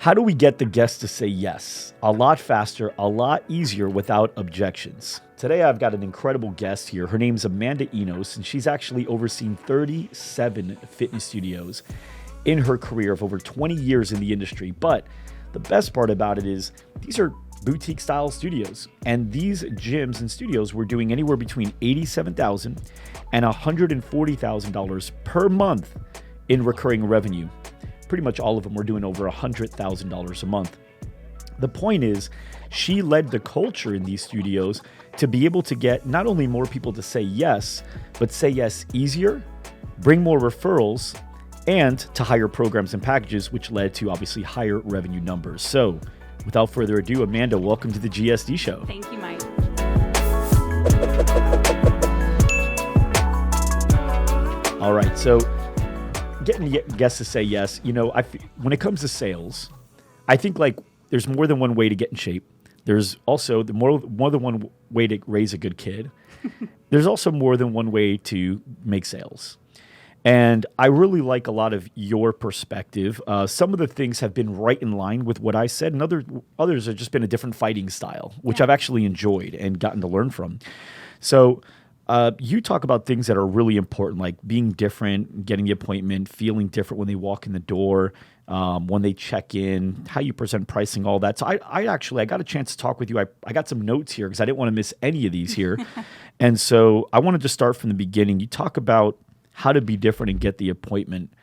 How do we get the guests to say yes? A lot faster, a lot easier without objections. Today I've got an incredible guest here. Her name's Amanda Enos, and she's actually overseen 37 fitness studios in her career of over 20 years in the industry. But the best part about it is these are boutique style studios, and these gyms and studios were doing anywhere between $87,000 and $140,000 per month in recurring revenue. Pretty much all of them were doing over $100,000 a month. The point is, she led the culture in these studios to be able to get not only more people to say yes, but say yes easier, bring more referrals, and to higher programs and packages, which led to obviously higher revenue numbers. So without further ado, Amanda, welcome to the GSD show. Thank you, Mike. All right, so getting guests to say yes, when it comes to sales, I think like there's more than one way to get in shape. There's also more than one way to raise a good kid. There's also more than one way to make sales. And I really like a lot of your perspective. Some of the things have been right in line with what I said, and others have just been a different fighting style, which I've actually enjoyed and gotten to learn from. So you talk about things that are really important, like being different, getting the appointment, feeling different when they walk in the door, when they check in, how you present pricing, all that. So I got a chance to talk with you. I got some notes here because I didn't want to miss any of these here. And so I wanted to start from the beginning. You talk about how to be different and get the appointment.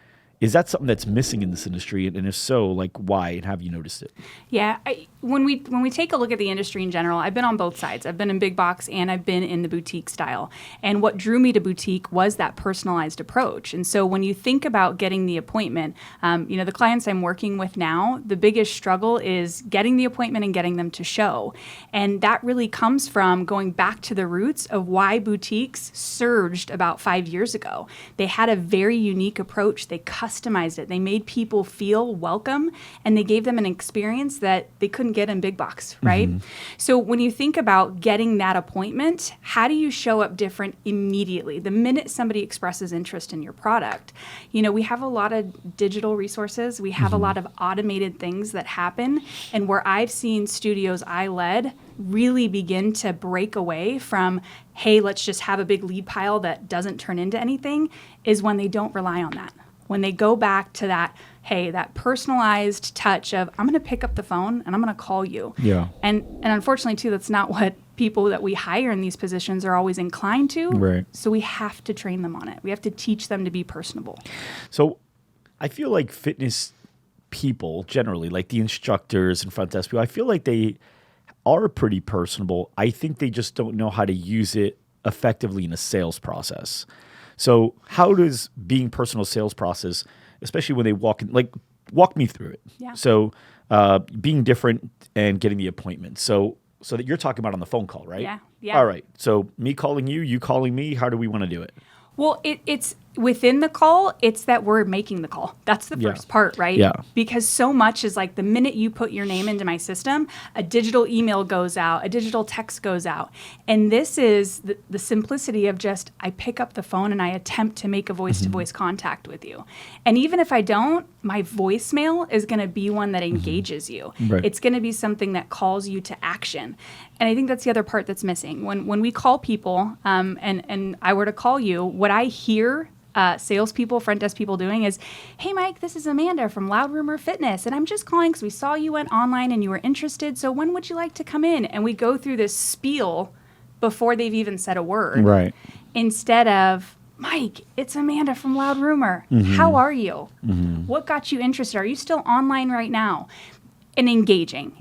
Is that something that's missing in this industry? And if so, like why? And have you noticed it? Yeah. When we take a look at the industry in general, I've been on both sides. I've been in big box and I've been in the boutique style. And what drew me to boutique was that personalized approach. And so when you think about getting the appointment, the clients I'm working with now, the biggest struggle is getting the appointment and getting them to show. And that really comes from going back to the roots of why boutiques surged about 5 years ago. They had a very unique approach. They customized it. They made people feel welcome, and they gave them an experience that they couldn't get in big box, right? Mm-hmm. So when you think about getting that appointment, how do you show up different immediately? The minute somebody expresses interest in your product, we have a lot of digital resources. We have a lot of automated things that happen. And where I've seen studios I led really begin to break away from, hey, let's just have a big lead pile that doesn't turn into anything, is when they don't rely on that. When they go back to that, hey, that personalized touch of, I'm going to pick up the phone and I'm going to call you. Yeah. And unfortunately, too, that's not what people that we hire in these positions are always inclined to. Right. So we have to train them on it. We have to teach them to be personable. So I feel like fitness people generally, like the instructors and front desk people, I feel like they are pretty personable. I think they just don't know how to use it effectively in a sales process. So how does being personal sales process, especially when they walk me through it. Yeah. So being different and getting the appointment. So that you're talking about on the phone call, right? Yeah. Yeah. All right. So me calling you calling me, how do we want to do it? Well, it's within the call, it's that we're making the call. That's the first part, right? Yeah. Because so much is like the minute you put your name into my system, a digital email goes out, a digital text goes out. And this is the simplicity of just, I pick up the phone and I attempt to make a voice-to-voice contact with you. And even if I don't, my voicemail is going to be one that engages you. Right. It's going to be something that calls you to action. And I think that's the other part that's missing. When we call people, and I were to call you, what I hear salespeople, front desk people doing is, hey, Mike, this is Amanda from Loud Rumor Fitness, and I'm just calling because we saw you went online and you were interested, so when would you like to come in? And we go through this spiel before they've even said a word. Right. Instead of, Mike, it's Amanda from Loud Rumor. Mm-hmm. How are you? Mm-hmm. What got you interested? Are you still online right now? And engaging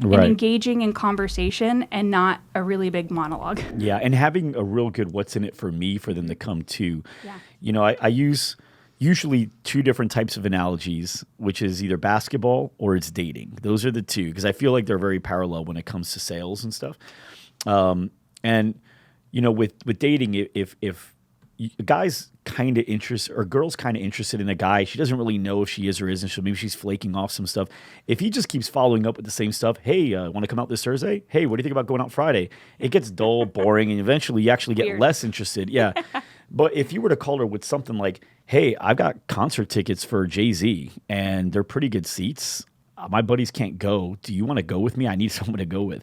in conversation and not a really big monologue. Yeah, and having a real good what's in it for me for them to come to. Yeah. I use usually two different types of analogies, which is either basketball or it's dating. Those are the two, because I feel like they're very parallel when it comes to sales and stuff. With dating, if a guy's kind of interested, or a girl's kind of interested in a guy, she doesn't really know if she is or isn't. So maybe she's flaking off some stuff. If he just keeps following up with the same stuff, hey, want to come out this Thursday? Hey, what do you think about going out Friday? It gets dull, boring, and eventually you actually get less interested. Yeah. But if you were to call her with something like, hey, I've got concert tickets for Jay-Z and they're pretty good seats, my buddies can't go. Do you want to go with me? I need someone to go with.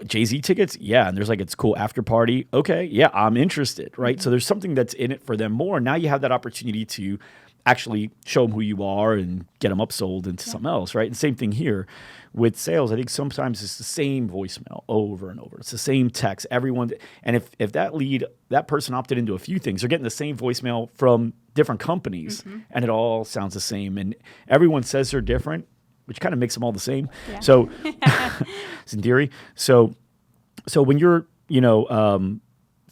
Jay-Z tickets? Yeah. And there's like, it's cool after party. Okay. Yeah, I'm interested. Right. So there's something that's in it for them more. Now you have that opportunity to actually show them who you are and get them upsold into something else. Right. And same thing here with sales. I think sometimes it's the same voicemail over and over. It's the same text. Everyone. And if that person opted into a few things, they're getting the same voicemail from different companies and it all sounds the same. And everyone says they're different, which kind of makes them all the same. Yeah. So it's in theory. So when you're,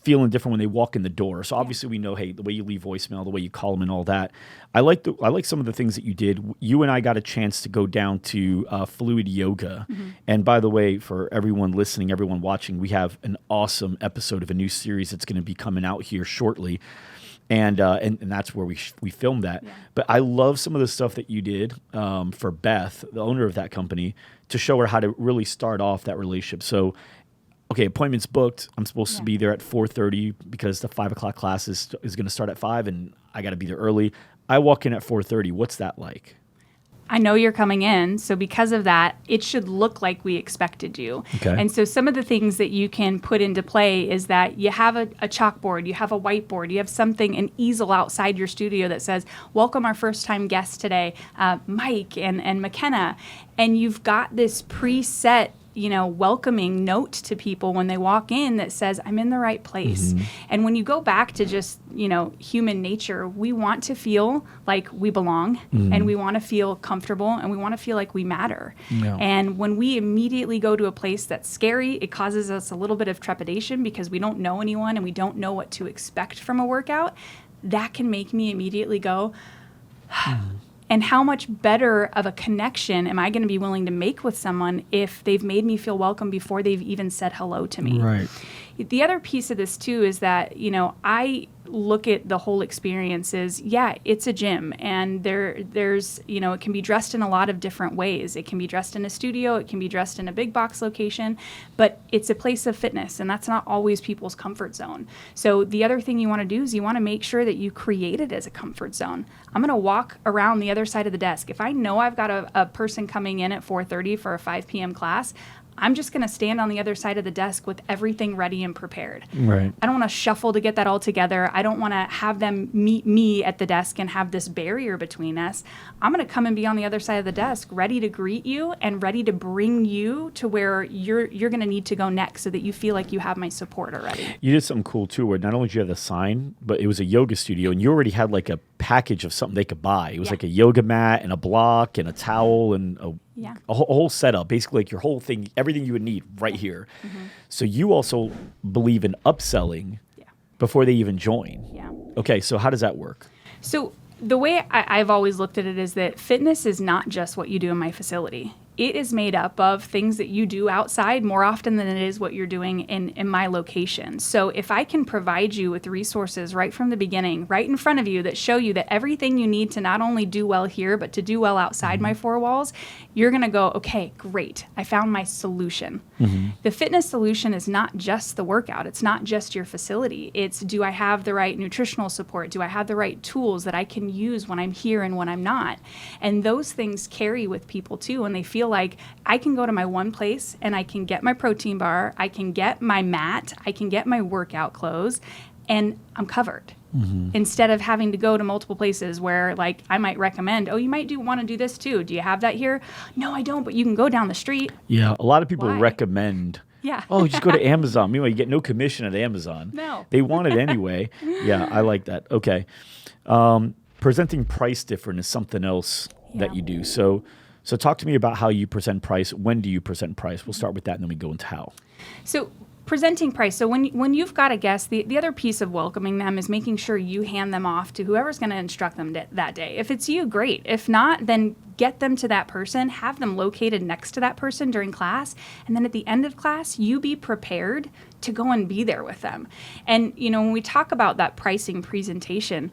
feeling different when they walk in the door. So obviously we know, hey, the way you leave voicemail, the way you call them and all that. I like some of the things that you did. You and I got a chance to go down to Fluid Yoga. And by the way, for everyone listening, everyone watching, we have an awesome episode of a new series that's going to be coming out here shortly. And that's where we filmed that. Yeah. But I love some of the stuff that you did for Beth, the owner of that company, to show her how to really start off that relationship. So, okay, appointment's booked. I'm supposed to be there at 4:30 because the 5 o'clock class is going to start at 5 and I got to be there early. I walk in at 4:30. What's that like? I know you're coming in, so because of that, it should look like we expected you. Okay. And so some of the things that you can put into play is that you have a chalkboard, you have a whiteboard, you have something, an easel outside your studio that says, welcome our first-time guests today, Mike and McKenna. And you've got this preset welcoming note to people when they walk in that says, I'm in the right place. And when you go back to just, human nature, we want to feel like we belong and we want to feel comfortable and we want to feel like we matter. Yeah. And when we immediately go to a place that's scary, it causes us a little bit of trepidation because we don't know anyone and we don't know what to expect from a workout. That can make me immediately go, and how much better of a connection am I going to be willing to make with someone if they've made me feel welcome before they've even said hello to me? Right. The other piece of this, too, is that, I look at the whole experience as, it's a gym. And there's, it can be dressed in a lot of different ways. It can be dressed in a studio. It can be dressed in a big box location. But it's a place of fitness, and that's not always people's comfort zone. So the other thing you want to do is you want to make sure that you create it as a comfort zone. I'm going to walk around the other side of the desk. If I know I've got a person coming in at 4:30 for a 5 p.m. class, I'm just going to stand on the other side of the desk with everything ready and prepared. Right. I don't want to shuffle to get that all together. I don't want to have them meet me at the desk and have this barrier between us. I'm going to come and be on the other side of the desk, ready to greet you and ready to bring you to where you're going to need to go next so that you feel like you have my support already. You did something cool, too, where not only did you have the sign, but it was a yoga studio, and you already had like a package of something they could buy. It was like a yoga mat and a block and a towel and a whole setup, basically like your whole thing, everything you would need right here. So you also believe in upselling before they even join. Yeah. Okay, so how does that work? So the way I've always looked at it is that fitness is not just what you do in my facility. It is made up of things that you do outside more often than it is what you're doing in my location. So if I can provide you with resources right from the beginning, right in front of you that show you that everything you need to not only do well here, but to do well outside my four walls, you're going to go, okay, great. I found my solution. The fitness solution is not just the workout. It's not just your facility. It's, do I have the right nutritional support? Do I have the right tools that I can use when I'm here and when I'm not? And those things carry with people too, and they feel like I can go to my one place and I can get my protein bar, I can get my mat, I can get my workout clothes, and I'm covered. Instead of having to go to multiple places where, like, I might recommend, oh, you might want to do this too. Do you have that here? No, I don't, but you can go down the street. Yeah, a lot of people recommend, oh, just go to Amazon. Meanwhile, you get no commission at Amazon. No. They want it anyway. Yeah, I like that. Okay. Presenting price different is something else that you do. So talk to me about how you present price. When do you present price? We'll start with that, and then we go into how. So presenting price. So when you've got a guest, the other piece of welcoming them is making sure you hand them off to whoever's going to instruct them that day. If it's you, great. If not, then get them to that person, have them located next to that person during class, and then at the end of class, you be prepared to go and be there with them. And, when we talk about that pricing presentation,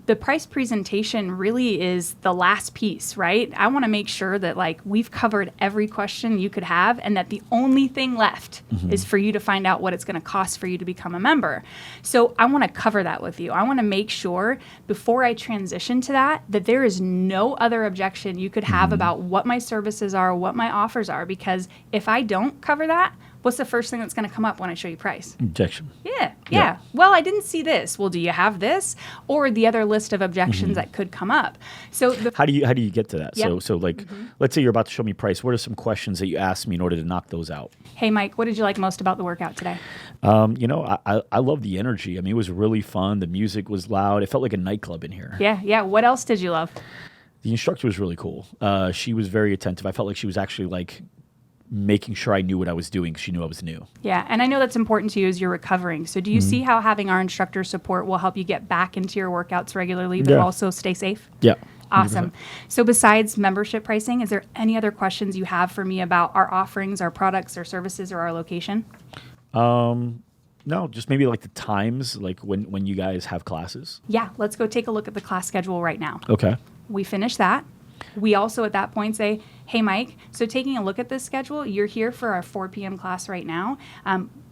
the price presentation really is the last piece, right? I want to make sure that, like, we've covered every question you could have and that the only thing left is for you to find out what it's going to cost for you to become a member. So I want to cover that with you. I want to make sure before I transition to that there is no other objection you could have about what my services are, what my offers are, because if I don't cover that, what's the first thing that's going to come up when I show you price? Objection. Yeah. Well, I didn't see this. Well, do you have this? Or the other list of objections that could come up. So how do you get to that? Yep. So like, let's say you're about to show me price. What are some questions that you asked me in order to knock those out? Hey, Mike, what did you like most about the workout today? I love the energy. I mean, it was really fun. The music was loud. It felt like a nightclub in here. Yeah. What else did you love? The instructor was really cool. She was very attentive. I felt like she was actually like making sure I knew what I was doing because she knew I was new. Yeah, and I know that's important to you as you're recovering. So do you see how having our instructor support will help you get back into your workouts regularly, but also stay safe? Yeah. 100%. Awesome. So besides membership pricing, is there any other questions you have for me about our offerings, our products, our services, or our location? No, just maybe like the times, like when you guys have classes. Yeah, let's go take a look at the class schedule right now. Okay. We finish that. We also at that point say, hey, Mike, so taking a look at this schedule, you're here for our 4 p.m. class right now.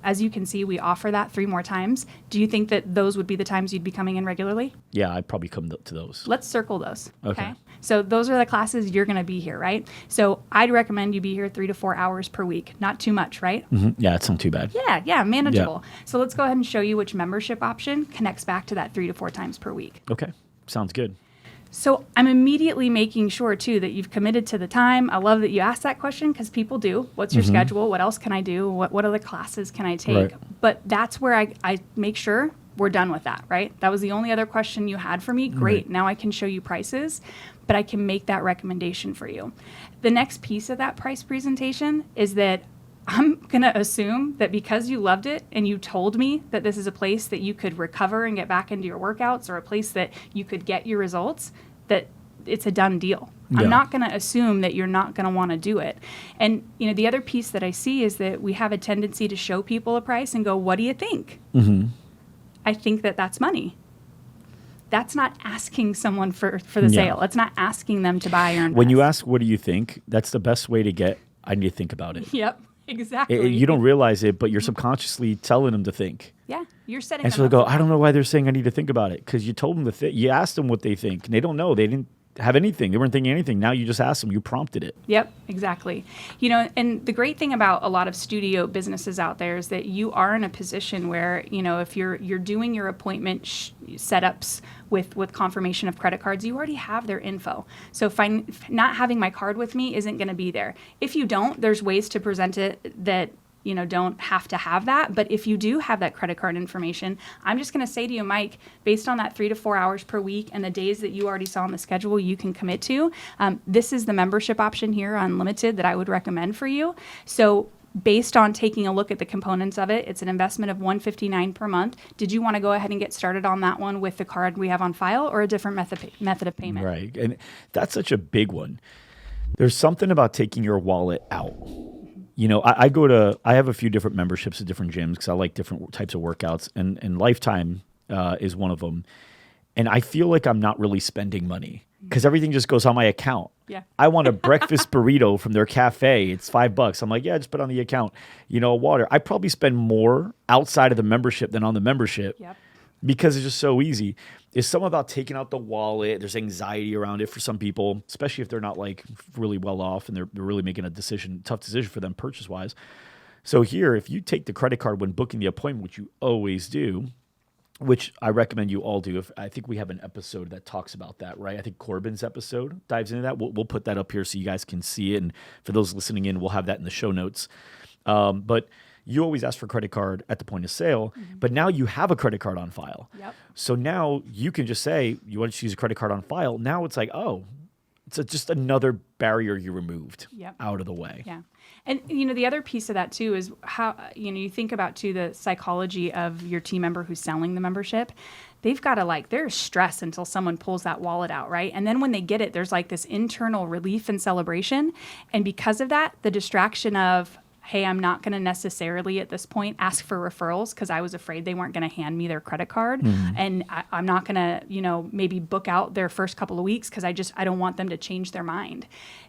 As you can see, we offer that 3 more times. Do you think that those would be the times you'd be coming in regularly? Yeah, I'd probably come to those. Let's circle those. Okay. So those are the classes you're going to be here, right? So I'd recommend you be here 3 to 4 hours per week. Not too much, right? Mm-hmm. Yeah, it's not too bad. Yeah, manageable. Yeah. So let's go ahead and show you which membership option connects back to that 3 to 4 times per week. Okay, sounds good. So I'm immediately making sure, too, that you've committed to the time. I love that you asked that question because people do. What's your schedule? What else can I do? What other classes can I take? Right. But that's where I make sure we're done with that, right? That was the only other question you had for me. Great. Right. Now I can show you prices, but I can make that recommendation for you. The next piece of that price presentation is that I'm going to assume that because you loved it and you told me that this is a place that you could recover and get back into your workouts or a place that you could get your results, that it's a done deal. Yeah. I'm not going to assume that you're not going to want to do it. And, the other piece that I see is that we have a tendency to show people a price and go, what do you think? Mm-hmm. I think that that's money. That's not asking someone for the sale. It's not asking them to buy or invest. When you ask, what do you think? That's the best way to get, I need to think about it. Yep. Exactly. You don't realize it, but you're subconsciously telling them to think. Yeah, you're setting. And so they go, I don't know why they're saying I need to think about it, because you told them to think. You asked them what they think, and they don't know. They didn't have anything. They weren't thinking anything. Now you just asked them. You prompted it. Yep, exactly. And the great thing about a lot of studio businesses out there is that you are in a position where, if you're doing your appointment setups with confirmation of credit cards, you already have their info. So not having my card with me isn't going to be there. If you don't, there's ways to present it that don't have to have that. But if you do have that credit card information, I'm just going to say to you, Mike, based on that 3 to 4 hours per week and the days that you already saw on the schedule you can commit to, this is the membership option here, Unlimited, that I would recommend for you. So based on taking a look at the components of it, it's an investment of $159 per month. Did you want to go ahead and get started on that one with the card we have on file or a different method of payment? Right. And that's such a big one. There's something about taking your wallet out. I have a few different memberships at different gyms because I like different types of workouts, and Lifetime is one of them. And I feel like I'm not really spending money because everything just goes on my account. Yeah. I want a breakfast burrito from their cafe. It's $5. I'm like, yeah, just put it on the account. Water. I probably spend more outside of the membership than on the membership. Yep. Because it's just so easy. It's something about taking out the wallet. There's anxiety around it for some people, especially if they're not like really well off and they're really making a tough decision for them purchase wise. So here, if you take the credit card when booking the appointment, which you always do, which I recommend you all do. I think we have an episode that talks about that, right? I think Corbin's episode dives into that. We'll put that up here so you guys can see it. And for those listening in, we'll have that in the show notes. But you always ask for credit card at the point of sale, but now you have a credit card on file. Yep. So now you can just say, you want to use a credit card on file. Now it's like, oh, it's just another barrier you removed out of the way. Yeah. And, the other piece of that, too, is how, you think about, too, the psychology of your team member who's selling the membership. They've got to, there's stress until someone pulls that wallet out, right? And then when they get it, there's this internal relief and celebration. And because of that, the distraction of, hey, I'm not going to necessarily at this point ask for referrals because I was afraid they weren't going to hand me their credit card. And I'm not going to, maybe book out their first couple of weeks because I don't want them to change their mind.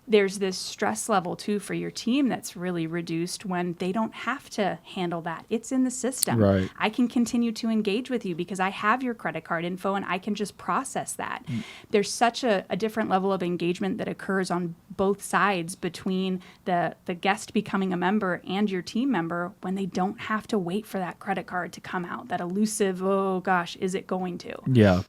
There's this stress level too for your team that's really reduced when they don't have to handle that. It's in the system. Right. I can continue to engage with you because I have your credit card info and I can just process that. There's such a different level of engagement that occurs on both sides between the guest becoming a member and your team member when they don't have to wait for that credit card to come out, that elusive, oh gosh, is it going to? Yeah.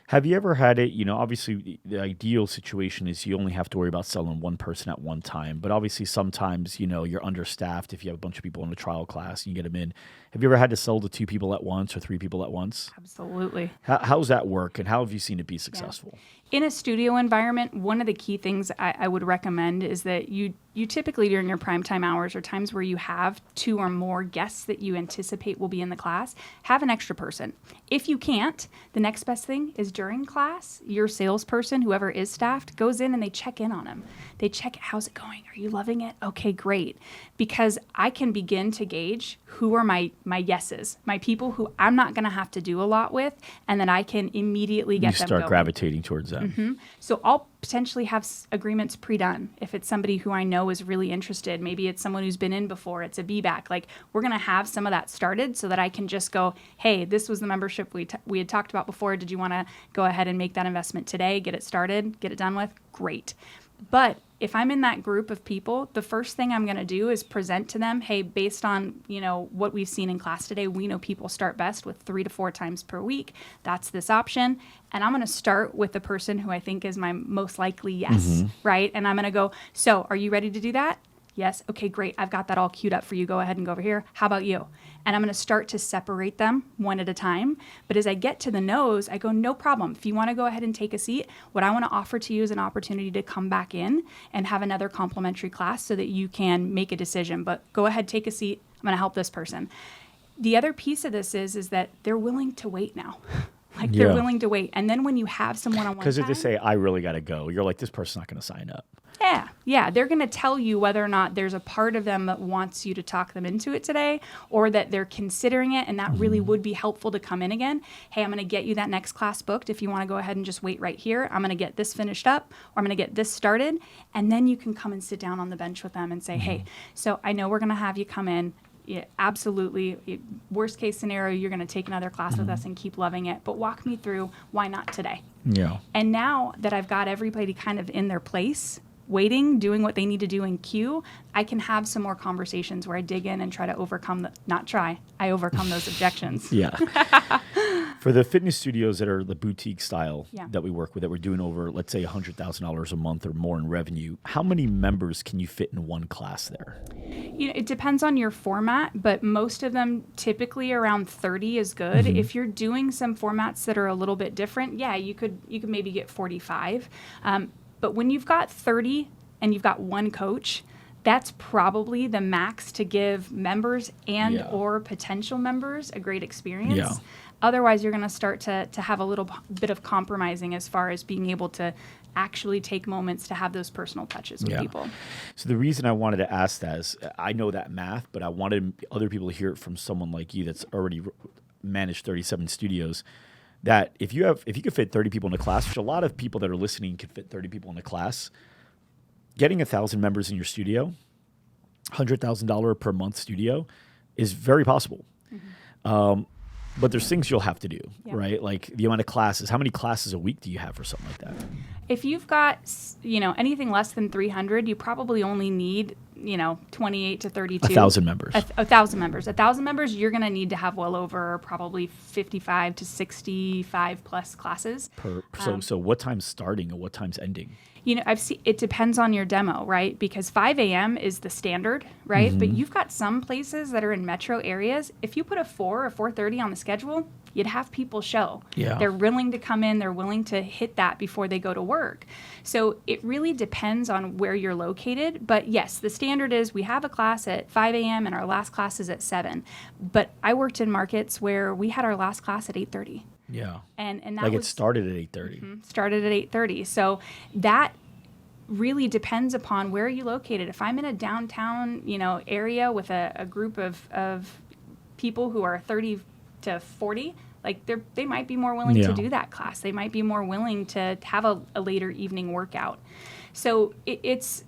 Have you ever had it, obviously the ideal situation is you only have to worry about selling one person at one time. But obviously sometimes, you're understaffed if you have a bunch of people in a trial class and you get them in. Have you ever had to sell to 2 people at once or 3 people at once? Absolutely. How's that work and how have you seen it be successful? Yeah. In a studio environment, one of the key things I would recommend is that you typically during your prime time hours or times where you have 2 or more guests that you anticipate will be in the class, have an extra person. If you can't, the next best thing is during class, your salesperson, whoever is staffed, goes in and they check in on them. They check, how's it going? Are you loving it? Okay, great. Because I can begin to gauge who are my yeses, my people who I'm not going to have to do a lot with, and then I can immediately get them going. You start gravitating towards them. So I'll potentially have agreements pre-done. If it's somebody who I know is really interested, maybe it's someone who's been in before, it's a be-back. Like we're going to have some of that started so that I can just go, hey, this was the membership we had talked about before. Did you want to go ahead and make that investment today, get it started, get it done with? Great. But if I'm in that group of people, the first thing I'm going to do is present to them, hey, based on, what we've seen in class today, we know people start best with 3 to 4 times per week. That's this option. And I'm going to start with the person who I think is my most likely yes, right? And I'm going to go, so are you ready to do that? Yes. Okay, great. I've got that all queued up for you. Go ahead and go over here. How about you? And I'm going to start to separate them one at a time. But as I get to the no's, I go, no problem. If you want to go ahead and take a seat, what I want to offer to you is an opportunity to come back in and have another complimentary class so that you can make a decision. But go ahead, take a seat. I'm going to help this person. The other piece of this is that they're willing to wait now. They're willing to wait. And then when you have some one-on-one because if they say, I really got to go, you're like, this person's not going to sign up. Yeah. They're going to tell you whether or not there's a part of them that wants you to talk them into it today or that they're considering it and that really would be helpful to come in again. Hey, I'm going to get you that next class booked. If you want to go ahead and just wait right here, I'm going to get this finished up or I'm going to get this started. And then you can come and sit down on the bench with them and say, hey, so I know we're going to have you come in. Yeah, absolutely. Worst case scenario, you're going to take another class with us and keep loving it. But walk me through why not today? Yeah. And now that I've got everybody kind of in their place, waiting, doing what they need to do in queue, I can have some more conversations where I dig in and try to overcome I overcome those objections. Yeah. For the fitness studios that are the boutique style that we work with, that we're doing over, let's say, $100,000 a month or more in revenue, how many members can you fit in one class there? It depends on your format, but most of them typically around 30 is good. If you're doing some formats that are a little bit different, you could maybe get 45. But when you've got 30 and you've got one coach, that's probably the max to give members and or potential members a great experience. Yeah. Otherwise, you're going to start to have a little bit of compromising as far as being able to actually take moments to have those personal touches with people. So the reason I wanted to ask that is I know that math, but I wanted other people to hear it from someone like you that's already managed 37 studios. That if you could fit 30 people in a class, which a lot of people that are listening could fit 30 people in a class, getting 1,000 members in your studio, $100,000 per month studio, is very possible. But there's things you'll have to do, right? Like the amount of classes. How many classes a week do you have for something like that? If you've got, anything less than 300, you probably only need, 28 to 32. 1,000 members. 1,000 members. 1,000 members, you're going to need to have well over probably 55 to 65 plus classes. So what time's starting and what time's ending? I've seen it depends on your demo, right? Because 5 a.m. is the standard, right? But you've got some places that are in metro areas. If you put a 4 or 4:30 on the schedule, you'd have people show. Yeah. They're willing to come in. They're willing to hit that before they go to work. So it really depends on where you're located. But yes, the standard is we have a class at 5 a.m. and our last class is at 7. But I worked in markets where we had our last class at 8:30. Yeah. And that it started at 8:30. Started at 8:30. So that really depends upon where are you located. If I'm in a downtown, area with a group of people who are 30 to 40, like they might be more willing to do that class. They might be more willing to have a later evening workout. So it's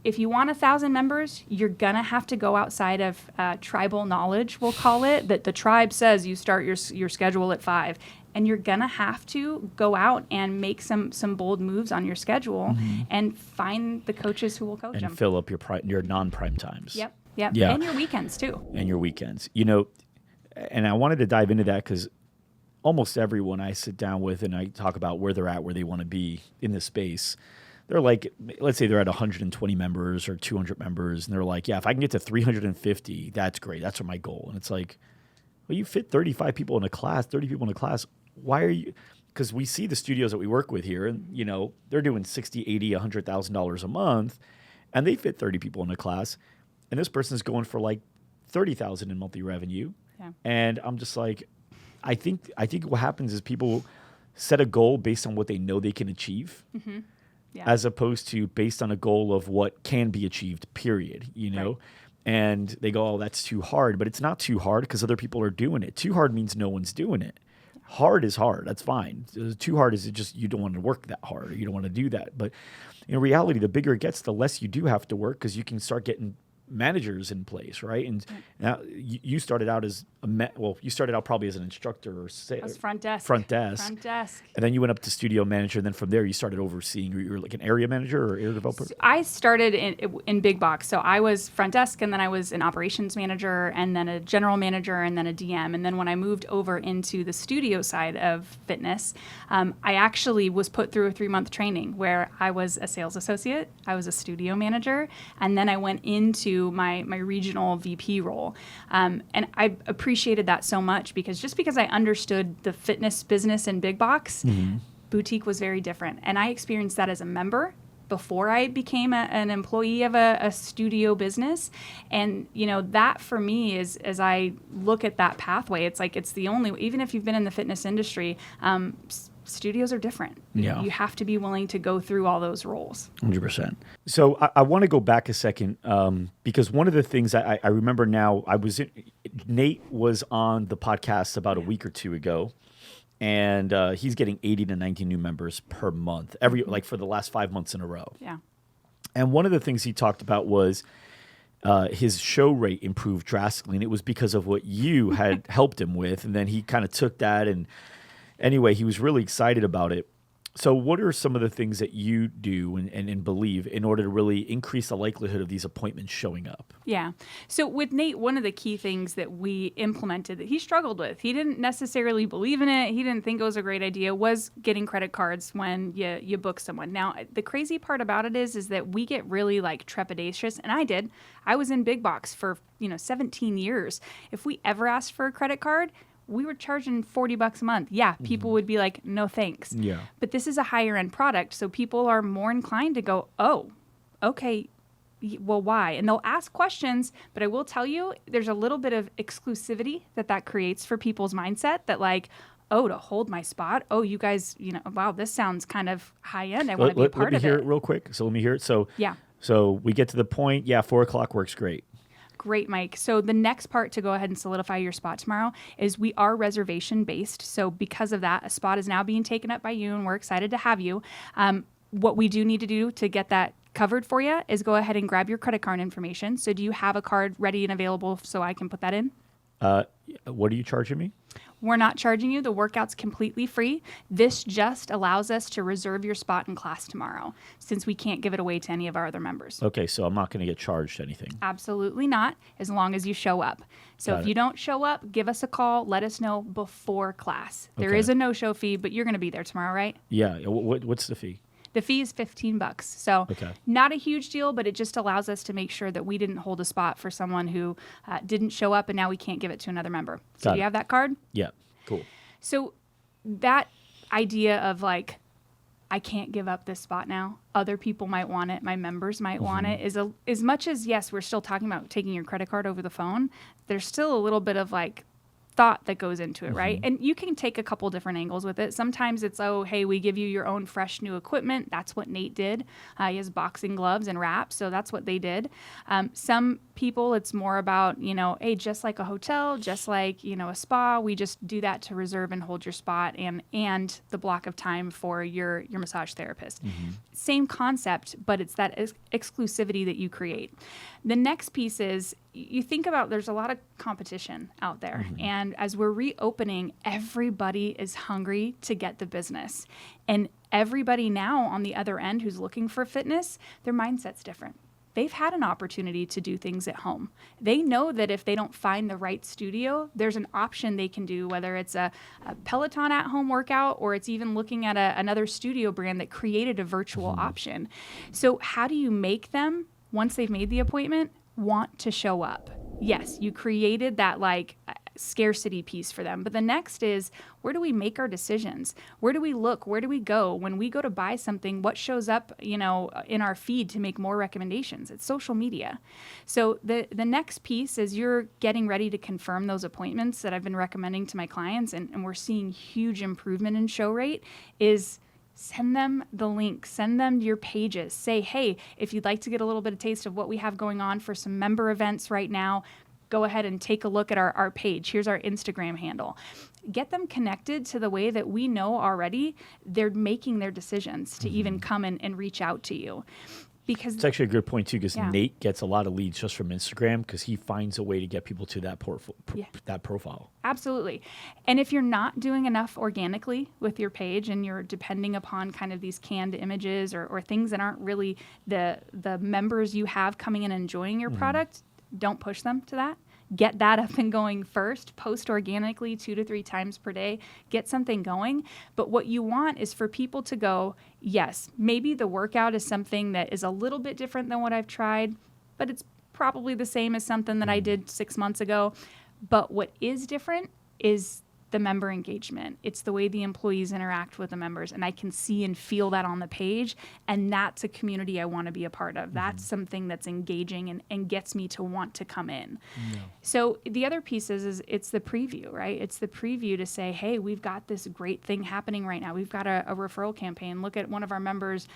if you want 1,000 members, you're gonna have to go outside of tribal knowledge, we'll call it. That the tribe says you start your schedule at 5, and you're gonna have to go out and make some bold moves on your schedule and find the coaches who will coach them. And fill up your non-prime times. Yep. Yeah. And your weekends too. And your weekends. And I wanted to dive into that because almost everyone I sit down with and I talk about where they're at, where they want to be in this space. They're like, let's say they're at 120 members or 200 members, and they're like, yeah, if I can get to 350, that's great. That's my goal. And it's like, well, you fit 35 people in a class, 30 people in a class. Why are you? Because we see the studios that we work with here, and they're doing $60,000, $80,000, $100,000 a month, and they fit 30 people in a class, and this person's going for like 30,000 in monthly revenue. Yeah. And I'm just like, I think what happens is people set a goal based on what they know they can achieve. Mm-hmm. Yeah. As opposed to based on a goal of what can be achieved, period, Right. And they go, oh, that's too hard. But it's not too hard because other people are doing it. Too hard means no one's doing it. Hard is hard. That's fine. Too hard is just you don't want to work that hard or you don't want to do that. But in reality, the bigger it gets, the less you do have to work because you can start getting managers in place, right? And now you started out as you started out probably as an instructor or I was front desk. And then you went up to studio manager, and then from there you started overseeing. You were like an area manager or area developer? So I started in big box. So I was front desk, and then I was an operations manager, and then a general manager, and then a DM. And then when I moved over into the studio side of fitness, I actually was put through a 3-month training where I was a sales associate, I was a studio manager, and then I went into my regional VP role. And I appreciated that so much because I understood the fitness business in big box, boutique was very different. And I experienced that as a member before I became an employee of a studio business. And, that for me is, as I look at that pathway, it's like it's the only, even if you've been in the fitness industry, studios are different. Yeah. You have to be willing to go through all those roles. 100%. So I want to go back a second because one of the things I remember now, Nate was on the podcast about a week or two ago, and he's getting 80 to 90 new members per month, for the last 5 months in a row. Yeah. And one of the things he talked about was his show rate improved drastically, and it was because of what you had helped him with, and then he kind of took that and anyway, he was really excited about it. So what are some of the things that you do and believe in order to really increase the likelihood of these appointments showing up? Yeah. So with Nate, one of the key things that we implemented that he struggled with, he didn't necessarily believe in it, he didn't think it was a great idea, was getting credit cards when you book someone. Now, the crazy part about it is that we get really trepidatious, and I did. I was in big box for 17 years. If we ever asked for a credit card, we were charging $40 a month. Yeah, people would be like, no thanks. Yeah. But this is a higher end product, so people are more inclined to go, oh, okay, well, why? And they'll ask questions, but I will tell you, there's a little bit of exclusivity that creates for people's mindset that oh, to hold my spot. Oh, you guys, wow, this sounds kind of high end. I want to be a part of it. Let me hear it real quick. So let me hear it. So yeah. So we get to the point, 4:00 works great. Great, Mike. So the next part to go ahead and solidify your spot tomorrow is we are reservation based. So because of that, a spot is now being taken up by you, and we're excited to have you. What we do need to do to get that covered for you is go ahead and grab your credit card information. So do you have a card ready and available so I can put that in? What are you charging me? We're not charging you. The workout's completely free. This just allows us to reserve your spot in class tomorrow since we can't give it away to any of our other members. Okay, so I'm not going to get charged anything. Absolutely not, as long as you show up. So if you don't show up, give us a call. Let us know before class. There is a no-show fee, but you're going to be there tomorrow, right? Yeah. What's the fee? The fee is $15. So not a huge deal, but it just allows us to make sure that we didn't hold a spot for someone who didn't show up and now we can't give it to another member. So do you have that card? Yeah. Cool. So that idea of I can't give up this spot now. Other people might want it. My members might want it. Is as much as, yes, we're still talking about taking your credit card over the phone, there's still a little bit of thought that goes into it, right? And you can take a couple different angles with it. Sometimes it's, oh, hey, we give you your own fresh new equipment. That's what Nate did. He has boxing gloves and wraps, so that's what they did. Some people, it's more about, hey, just like a hotel, just like, a spa, we just do that to reserve and hold your spot and the block of time for your massage therapist. Same concept, but it's that exclusivity that you create. The next piece is, you think about, there's a lot of competition out there. And as we're reopening, everybody is hungry to get the business. And everybody now on the other end who's looking for fitness, their mindset's different. They've had an opportunity to do things at home. They know that if they don't find the right studio, there's an option they can do, whether it's a Peloton at-home workout or it's even looking at another studio brand that created a virtual option. So how do you make them, once they've made the appointment, want to show up? Yes, you created that scarcity piece for them. But the next is, where do we make our decisions? Where do we look? Where do we go? When we go to buy something, what shows up, in our feed to make more recommendations? It's social media. So the next piece is, you're getting ready to confirm those appointments that I've been recommending to my clients, and we're seeing huge improvement in show rate, is send them the link, send them your pages. Say, hey, if you'd like to get a little bit of taste of what we have going on for some member events right now, go ahead and take a look at our page. Here's our Instagram handle. Get them connected to the way that we know already they're making their decisions to even come and reach out to you. Because it's actually a good point too, because Nate gets a lot of leads just from Instagram, because he finds a way to get people to that that profile. Absolutely. And if you're not doing enough organically with your page and you're depending upon kind of these canned images or things that aren't really the members you have coming in and enjoying your product, don't push them to that. Get that up and going first. Post organically 2 to 3 times per day. Get something going. But what you want is for people to go, yes, maybe the workout is something that is a little bit different than what I've tried, but it's probably the same as something that I did 6 months ago. But what is different is the member engagement. It's the way the employees interact with the members, and I can see and feel that on the page, and that's a community I want to be a part of. That's something that's engaging and gets me to want to come in. So the other piece is it's the preview, right? It's the preview to say, hey, we've got this great thing happening right now. We've got a referral campaign. Look at one of our members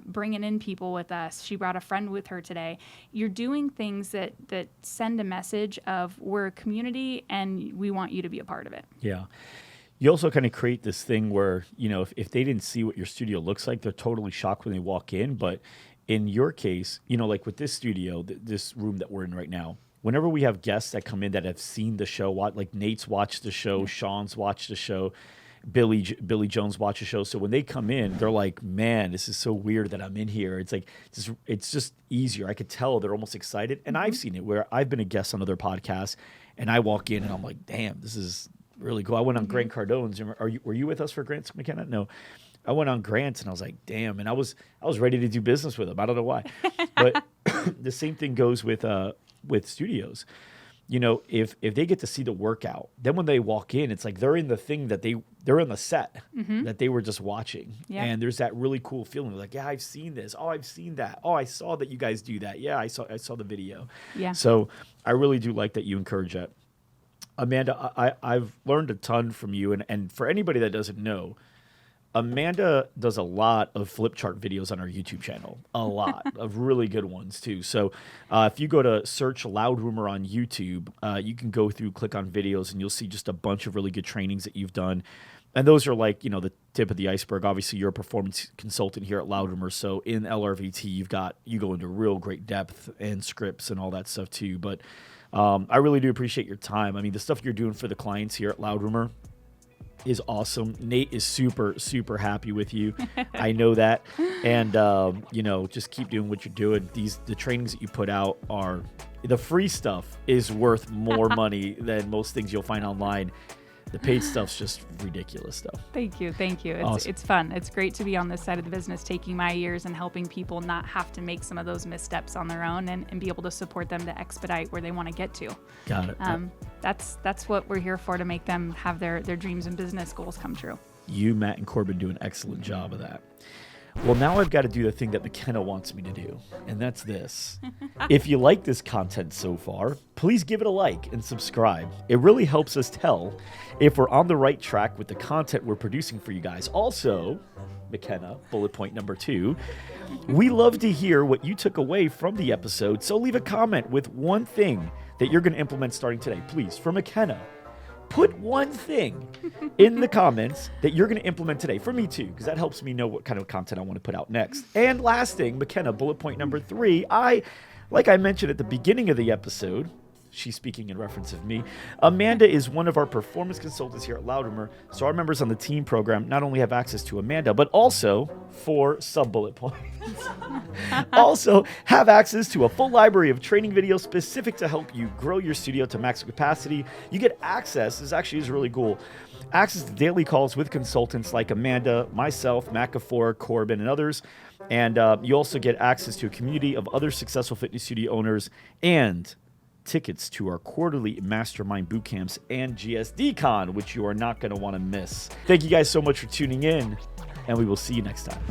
bringing in people with us. She brought a friend with her today. You're doing things that send a message of, we're a community and we want you to be a part of it. Yeah. You also kind of create this thing where, if they didn't see what your studio looks like, they're totally shocked when they walk in. But in your case, like with this studio, this room that we're in right now, whenever we have guests that come in that have seen the show, like Nate's watched the show, Sean's watched the show, Billy Jones watched the show. So when they come in, they're like, man, this is so weird that I'm in here. It's like, it's just easier. I could tell they're almost excited. And I've seen it where I've been a guest on other podcasts and I walk in and I'm like, damn, this is really cool. I went on Grant Cardone's. Were you with us for Grant McKenna? No. I went on Grant and I was like, damn. And I was ready to do business with him. I don't know why. But the same thing goes with studios. If they get to see the workout, then when they walk in, it's like they're in the thing that they're in the set that they were just watching. Yeah. And there's that really cool feeling like, yeah, I've seen this. Oh, I've seen that. Oh, I saw that you guys do that. Yeah, I saw the video. Yeah. So I really do like that you encourage that. Amanda, I've learned a ton from you. And for anybody that doesn't know, Amanda does a lot of flip chart videos on our YouTube channel, a lot of really good ones too. So if you go to search Loud Rumor on YouTube, you can go through, click on videos, and you'll see just a bunch of really good trainings that you've done. And those are like, the tip of the iceberg. Obviously, you're a performance consultant here at Loud Rumor. So in LRVT, you go into real great depth and scripts and all that stuff too. But I really do appreciate your time. I mean, the stuff you're doing for the clients here at Loud Rumor is awesome. Nate is super, super happy with you. I know that. And, just keep doing what you're doing. The trainings that you put out the free stuff is worth more money than most things you'll find online. The paid stuff's just ridiculous stuff. Thank you. Awesome. It's fun. It's great to be on this side of the business, taking my years and helping people not have to make some of those missteps on their own and be able to support them to expedite where they want to get to. Got it. That's what we're here for, to make them have their dreams and business goals come true. You, Matt, and Corbin do an excellent job of that. Well, now I've got to do the thing that McKenna wants me to do, and that's this. If you like this content so far, please give it a like and subscribe. It really helps us tell if we're on the right track with the content we're producing for you guys. Also, McKenna, bullet point number 2, we love to hear what you took away from the episode, so leave a comment with one thing that you're going to implement starting today. Please, for McKenna, put one thing in the comments that you're going to implement today. For me too, because that helps me know what kind of content I want to put out next. And last thing, McKenna, bullet point number 3, like I mentioned at the beginning of the episode, she's speaking in reference of me, Amanda is one of our performance consultants here at Loudermer. So our members on the team program not only have access to Amanda, but also 4 sub-bullet points. Also have access to a full library of training videos specific to help you grow your studio to maximum capacity. You get access, this actually is really cool, access to daily calls with consultants like Amanda, myself, McAfor, Corbin, and others. And you also get access to a community of other successful fitness studio owners and tickets to our quarterly mastermind boot camps and GSD Con, which you are not going to want to miss. Thank you guys so much for tuning in, and we will see you next time.